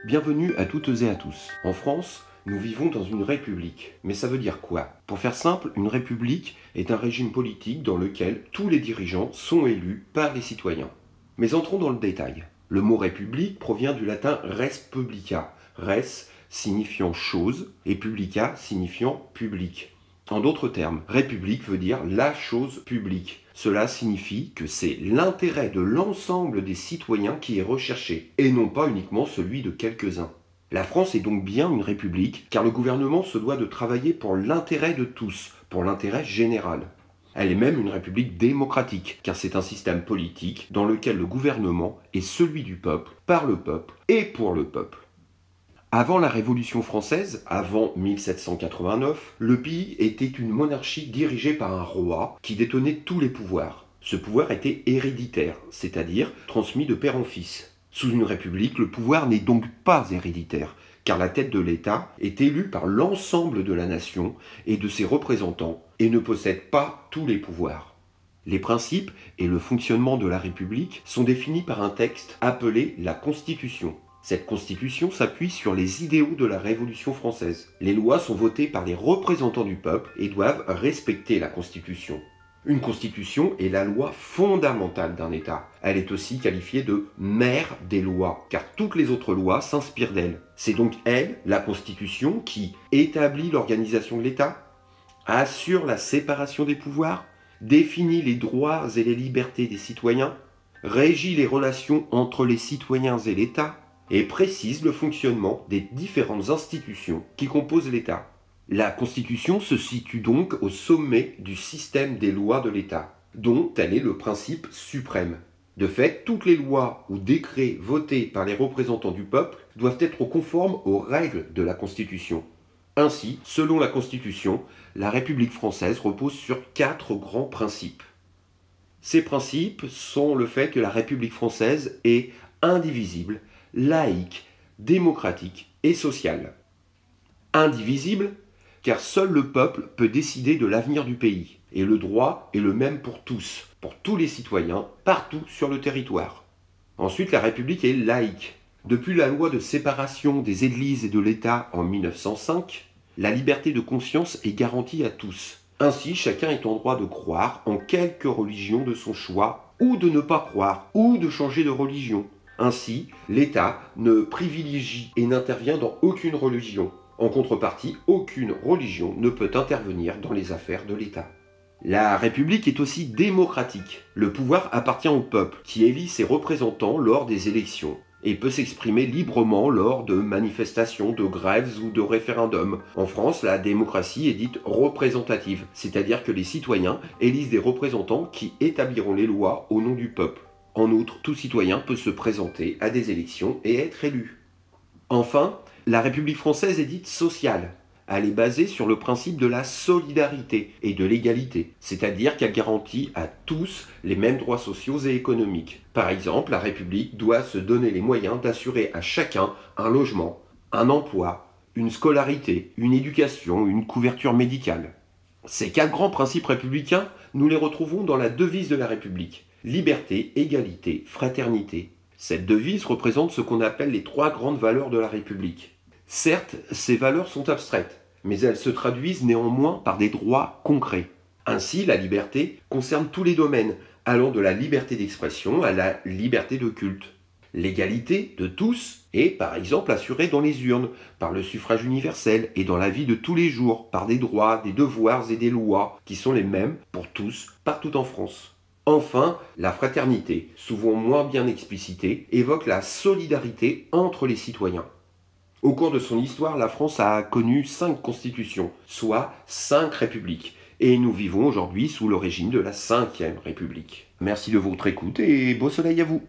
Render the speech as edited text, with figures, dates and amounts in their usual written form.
Bienvenue à toutes et à tous. En France, nous vivons dans une république. Mais ça veut dire quoi? Pour faire simple, une république est un régime politique dans lequel tous les dirigeants sont élus par les citoyens. Mais entrons dans le détail. Le mot république provient du latin res publica, res signifiant chose et publica signifiant public. En d'autres termes, république veut dire la chose publique. Cela signifie que c'est l'intérêt de l'ensemble des citoyens qui est recherché, et non pas uniquement celui de quelques-uns. La France est donc bien une république, car le gouvernement se doit de travailler pour l'intérêt de tous, pour l'intérêt général. Elle est même une république démocratique, car c'est un système politique dans lequel le gouvernement est celui du peuple, par le peuple et pour le peuple. Avant la Révolution française, avant 1789, le pays était une monarchie dirigée par un roi qui détenait tous les pouvoirs. Ce pouvoir était héréditaire, c'est-à-dire transmis de père en fils. Sous une république, le pouvoir n'est donc pas héréditaire, car la tête de l'État est élue par l'ensemble de la nation et de ses représentants et ne possède pas tous les pouvoirs. Les principes et le fonctionnement de la République sont définis par un texte appelé la Constitution. Cette constitution s'appuie sur les idéaux de la Révolution française. Les lois sont votées par les représentants du peuple et doivent respecter la constitution. Une constitution est la loi fondamentale d'un État. Elle est aussi qualifiée de mère des lois, car toutes les autres lois s'inspirent d'elle. C'est donc elle, la constitution, qui établit l'organisation de l'État, assure la séparation des pouvoirs, définit les droits et les libertés des citoyens, régit les relations entre les citoyens et l'État, et précise le fonctionnement des différentes institutions qui composent l'État. La Constitution se situe donc au sommet du système des lois de l'État, dont elle est le principe suprême. De fait, toutes les lois ou décrets votés par les représentants du peuple doivent être conformes aux règles de la Constitution. Ainsi, selon la Constitution, la République française repose sur 4 grands principes. Ces principes sont le fait que la République française est indivisible, laïque, démocratique et sociale. Indivisible, car seul le peuple peut décider de l'avenir du pays, et le droit est le même pour tous les citoyens, partout sur le territoire. Ensuite, la République est laïque. Depuis la loi de séparation des églises et de l'État en 1905, la liberté de conscience est garantie à tous. Ainsi, chacun est en droit de croire en quelque religion de son choix, ou de ne pas croire, ou de changer de religion. Ainsi, l'État ne privilégie et n'intervient dans aucune religion. En contrepartie, aucune religion ne peut intervenir dans les affaires de l'État. La République est aussi démocratique. Le pouvoir appartient au peuple, qui élit ses représentants lors des élections, et peut s'exprimer librement lors de manifestations, de grèves ou de référendums. En France, la démocratie est dite représentative, c'est-à-dire que les citoyens élisent des représentants qui établiront les lois au nom du peuple. En outre, tout citoyen peut se présenter à des élections et être élu. Enfin, la République française est dite sociale. Elle est basée sur le principe de la solidarité et de l'égalité, c'est-à-dire qu'elle garantit à tous les mêmes droits sociaux et économiques. Par exemple, la République doit se donner les moyens d'assurer à chacun un logement, un emploi, une scolarité, une éducation, une couverture médicale. Ces 4 grands principes républicains, nous les retrouvons dans la devise de la République. Liberté, égalité, fraternité. Cette devise représente ce qu'on appelle les 3 grandes valeurs de la République. Certes, ces valeurs sont abstraites, mais elles se traduisent néanmoins par des droits concrets. Ainsi, la liberté concerne tous les domaines, allant de la liberté d'expression à la liberté de culte. L'égalité de tous est par exemple assurée dans les urnes, par le suffrage universel et dans la vie de tous les jours, par des droits, des devoirs et des lois qui sont les mêmes pour tous, partout en France. Enfin, la fraternité, souvent moins bien explicitée, évoque la solidarité entre les citoyens. Au cours de son histoire, la France a connu 5 constitutions, soit 5 républiques, et nous vivons aujourd'hui sous le régime de la 5e République. Merci de votre écoute et beau soleil à vous.